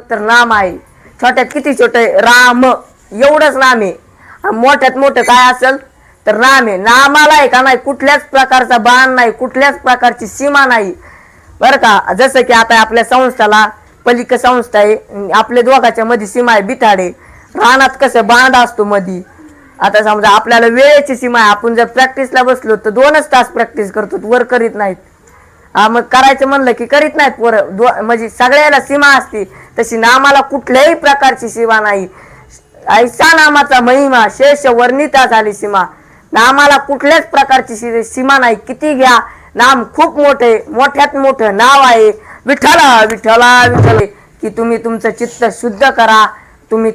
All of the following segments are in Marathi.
तर नाम आहे. छोट्यात किती छोटे राम एवढंच नाम आहे. मोठ्यात मोठं काय असेल तर नाम आहे. नामाला आहे का नाही कुठल्याच प्रकारचा बाण नाही, कुठल्याच प्रकारची सीमा नाही बरं का. जसं की आता आपल्या संस्थाला पलिक संस्था आहे, आपल्या दोघाच्या मध्ये सीमा आहे बिथाडे. रानात कसं बांध असतो मधी. आता समजा आपल्याला वेळेची सीमा आहे, आपण जर प्रॅक्टिसला बसलो तर 2च तास प्रॅक्टिस करतो, वर करीत नाहीत. मग करायचं म्हणलं की करीत नाहीत पोरं. म्हणजे सगळ्याला सीमा असते, तशी नामाला कुठल्याही प्रकारची सीमा नाही. ऐसा नामाचा महिमा शेष वर्णिता झाली सीमा. नामाला कुठल्याच प्रकारची सीमा नाही. किती घ्या, नाम खूप मोठे, मोठ्यात मोठं नाव आहे विठ्ठला विठ्ठला विठ्ठल. की तुम्ही तुमचं चित्त शुद्ध करा, तुम्ही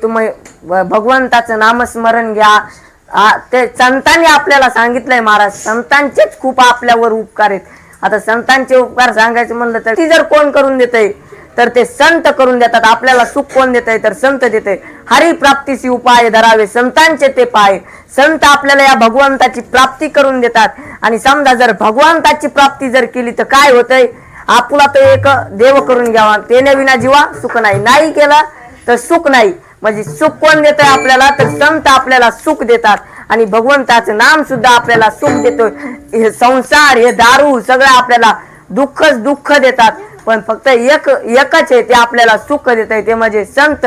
भगवंताचं नामस्मरण घ्या. ते संतांनी आपल्याला सांगितलंय महाराज. संतांचेच खूप आपल्यावर उपकार आहेत. आता संतांचे उपकार सांगायचे म्हणलं तर ती जर कोण करून देतय तर ते संत करून देतात. आपल्याला सुख कोण देतय तर संत देतय. हरी प्राप्तीसी उपाय धरावे संतांचे ते पाय. संत आपल्याला या भगवंताची प्राप्ती करून देतात. आणि समजा जर भगवंताची प्राप्ती जर केली तर काय होतंय, आपला तो एक देव करून घ्यावा. तेने विना जीवा सुख नाही, नाही केला तर सुख नाही. म्हणजे सुख कोण देतोय आपल्याला तर संत आपल्याला सुख देतात. आणि भगवंताचं नाम सुद्धा आपल्याला सुख देतोय. हे संसार, हे दारू सगळं आपल्याला दुःखच दुःख देतात. पण फक्त एकच आहे ते आपल्याला सुख देत आहे, ते म्हणजे संत.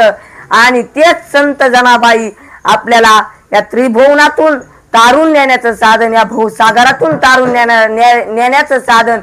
आणि तेच संत जनाबाई आपल्याला या त्रिभुवनातून तारून नेण्याचं साधन, या भवसागरातून तारून नेण्याचं साधन